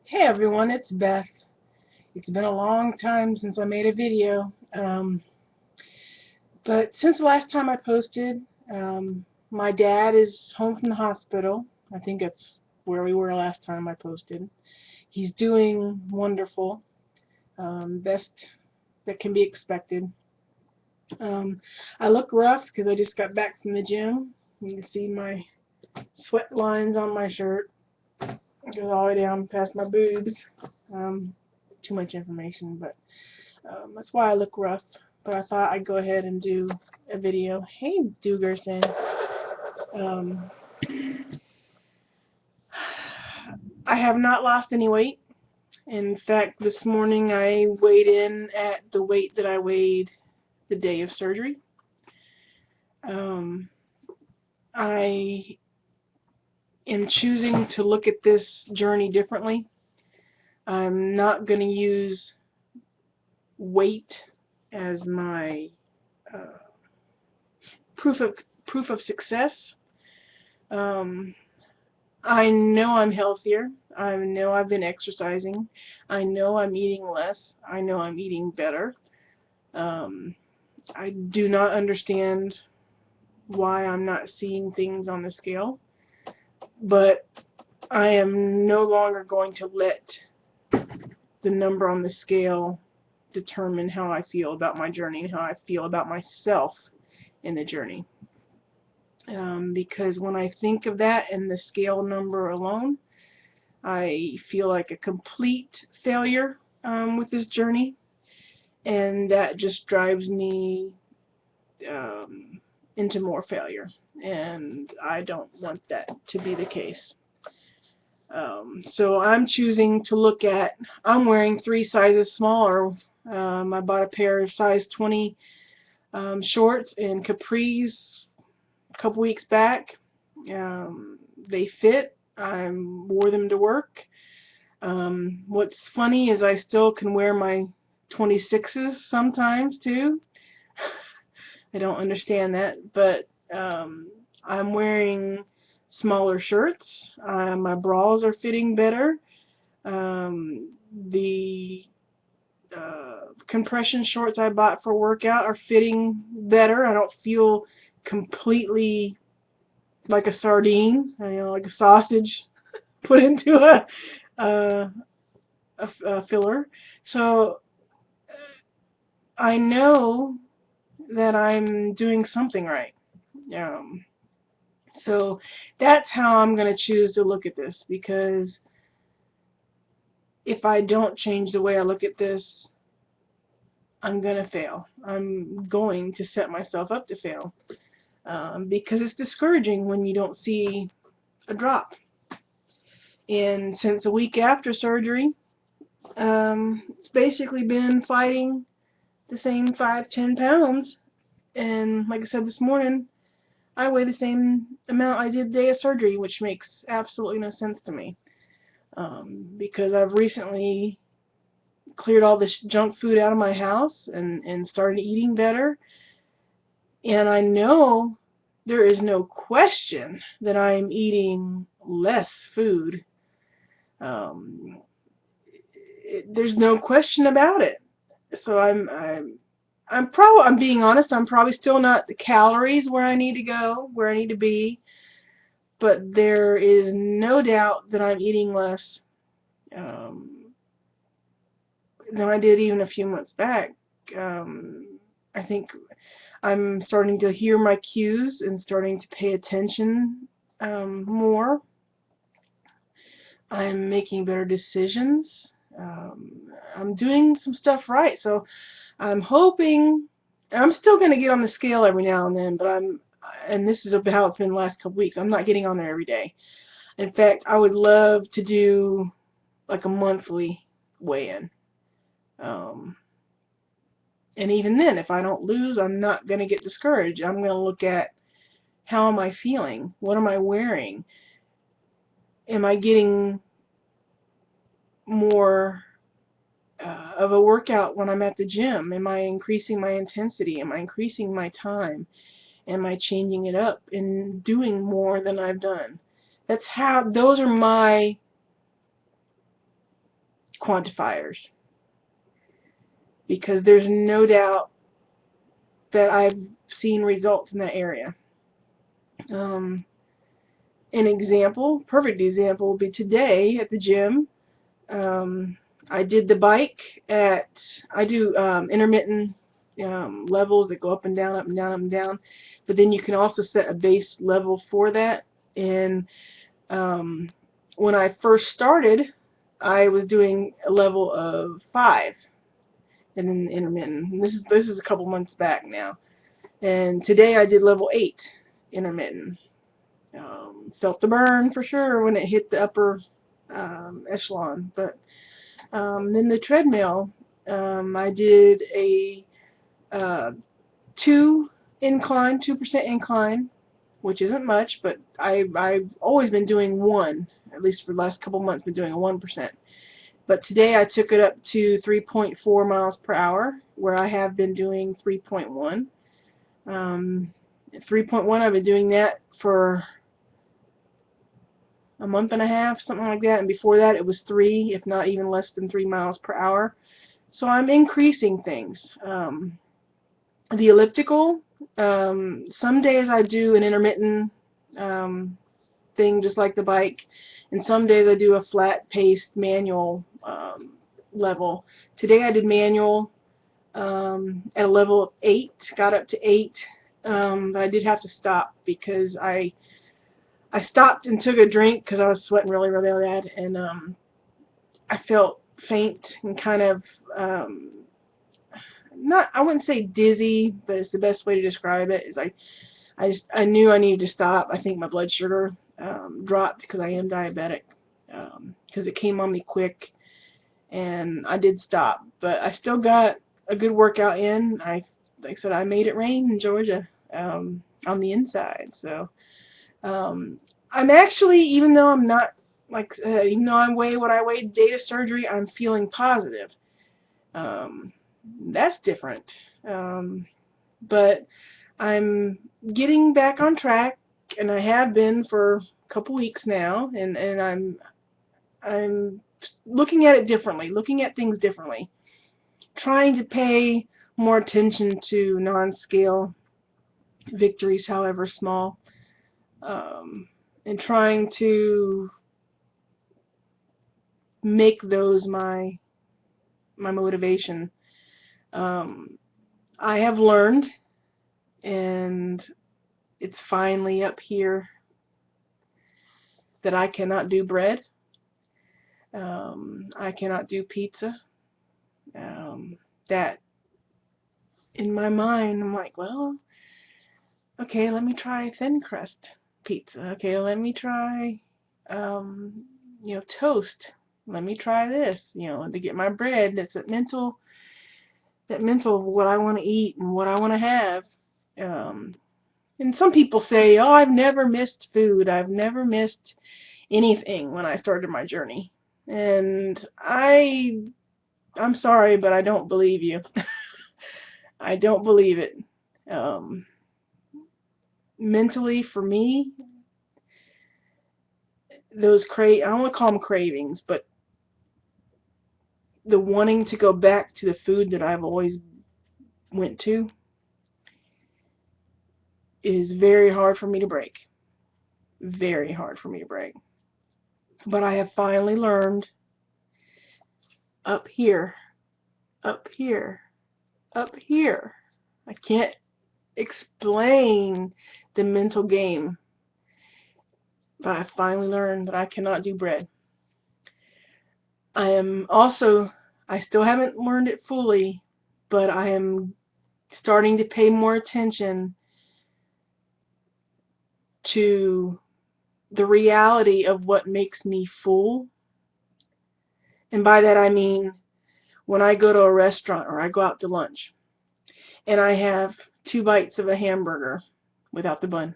Hey everyone, it's Beth. It's been a long time since I made a video, but since the last time I posted, my dad is home from the hospital. I think that's where we were last time I posted. He's doing wonderful, best that can be expected. Um, I look rough because I just got back from the gym. You can see my sweat lines on my shirt. It goes all the way down past my boobs. Um, Too much information, but that's why I look rough, but I thought I'd go ahead and do a video. Hey, Dugerson. Um, I have not lost any weight. In fact, this morning I weighed in at the weight that I weighed the day of surgery. Um, I am choosing to look at this journey differently. I'm not going to use weight as my uh, proof of success. Um, I know I'm healthier. I know I've been exercising. I know I'm eating less. I know I'm eating better. Um, I do not understand why I'm not seeing things on the scale, but I am no longer going to let the number on the scale determine how I feel about my journey and how I feel about myself in the journey. Because when I think of that and the scale number alone, I feel like a complete failure with this journey, and that just drives me um, into more failure, and I don't want that to be the case. So I'm choosing to look at, I'm wearing 3 sizes smaller. I bought a pair of size 20 shorts and capris a couple weeks back. They fit. I wore them to work. What's funny is I still can wear my 26s sometimes too. I don't understand that, but I'm wearing smaller shirts. My bras are fitting better. The compression shorts I bought for workout are fitting better. I don't feel completely like a sardine, like a sausage put into a, a filler. So I know that I'm doing something right. Um, so that's how I'm going to choose to look at this, because if I don't change the way I look at this, I'm going to fail. I'm going to set myself up to fail, because it's discouraging when you don't see a drop. And since a week after surgery, it's basically been fighting the same 5-10 pounds. And like I said this morning, I weigh the same amount I did the day of surgery, which makes absolutely no sense to me. Because I've recently cleared all this junk food out of my house and started eating better. And I know there is no question that I'm eating less food. Um, there's no question about it. So I'm being honest. I'm probably still not the calories where I need to go, where I need to be. But there is no doubt that I'm eating less um, than I did even a few months back. I think I'm starting to hear my cues and starting to pay attention more. I'm making better decisions. I'm doing some stuff right, so I'm hoping. I'm still going to get on the scale every now and then, but and this is about how it's been the last couple weeks. I'm not getting on there every day. In fact, I would love to do like a monthly weigh-in. Um, and even then, if I don't lose, I'm not going to get discouraged. I'm going to look at, how am I feeling? What am I wearing? Am I getting more of a workout when I'm at the gym? Am I increasing my intensity? Am I increasing my time? Am I changing it up and doing more than I've done? Those are my quantifiers, because there's no doubt that I've seen results in that area. An example, perfect example, would be today at the gym. I did the bike at, I do intermittent levels that go up and down, up and down, up and down. But then you can also set a base level for that. And when I first started, I was doing a level of 5 and then intermittent. And this is a couple months back now. And today I did level 8 intermittent. Felt the burn for sure when it hit the upper echelon. But then the treadmill, I did a 2% incline, which isn't much, but I've always been doing 1, at least for the last couple months, been doing a 1%. But today I took it up to 3.4 miles per hour, where I have been doing 3.1. 3.1, I've been doing that for a month and a half, something like that, and before that it was 3, if not even less than 3 miles per hour. So I'm increasing things. The elliptical, some days I do an intermittent thing just like the bike, and some days I do a flat-paced manual level. Today I did manual at a level of 8, got up to 8, but I did have to stop because I stopped and took a drink because I was sweating really, really bad, and I felt faint and kind of not, I wouldn't say dizzy, but it's the best way to describe it. Is I knew I needed to stop. I think my blood sugar dropped because I am diabetic, because it came on me quick, and I did stop. But I still got a good workout in. Like I said, I made it rain in Georgia on the inside. So I'm actually, even though I'm not even though I weigh what I weighed the day of surgery, I'm feeling positive. That's different. But I'm getting back on track, and I have been for a couple weeks now, and I'm looking at it differently, looking at things differently, trying to pay more attention to non-scale victories, however small, and trying to make those my motivation. I have learned, and it's finally up here, that I cannot do bread. I cannot do pizza. That in my mind, I'm like, well, okay, let me try thin crust pizza. Okay, let me try, toast. Let me try this, to get my bread. That's that mental of what I want to eat and what I want to have. And some people say, oh, I've never missed food. I've never missed anything when I started my journey. And I'm sorry, but I don't believe you. I don't believe it. Mentally, for me, those I don't want to call them cravings, but the wanting to go back to the food that I've always went to is very hard for me to break. Very hard for me to break. But I have finally learned, up here, up here, up here. I can't explain the mental game, but I finally learned that I cannot do bread. I still haven't learned it fully, but I am starting to pay more attention to the reality of what makes me full. And by that I mean, when I go to a restaurant or I go out to lunch and I have 2 bites of a hamburger without the bun,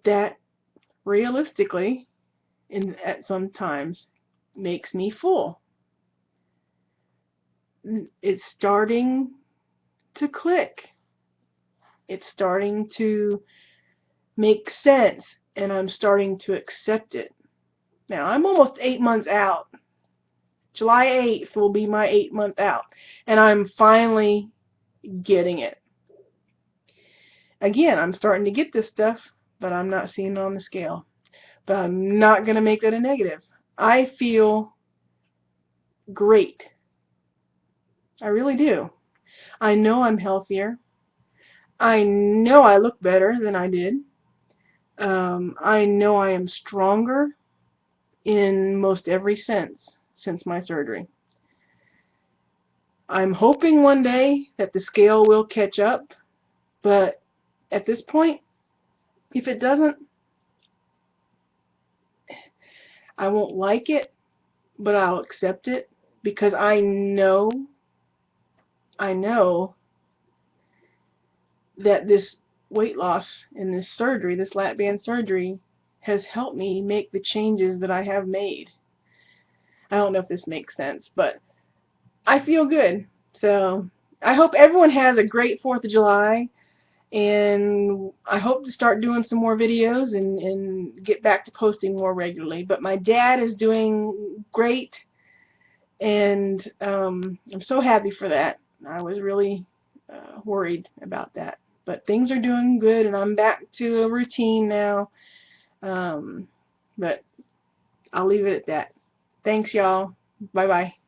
that realistically, at some times, makes me full. It's starting to click. It's starting to make sense, and I'm starting to accept it. Now, I'm almost 8 months out. July 8th will be my 8 month out. And I'm finally getting it. Again, I'm starting to get this stuff, but I'm not seeing it on the scale. But I'm not going to make that a negative. I feel great. I really do. I know I'm healthier. I know I look better than I did. I know I am stronger in most every sense since my surgery. I'm hoping one day that the scale will catch up, but at this point, if it doesn't, I won't like it, but I'll accept it because I know that this weight loss and this surgery, this lap band surgery, has helped me make the changes that I have made. I don't know if this makes sense, but I feel good. So I hope everyone has a great 4th of July, and I hope to start doing some more videos and get back to posting more regularly. But my dad is doing great, and I'm so happy for that. I was really worried about that. But things are doing good, and I'm back to a routine now. But I'll leave it at that. Thanks, y'all. Bye-bye.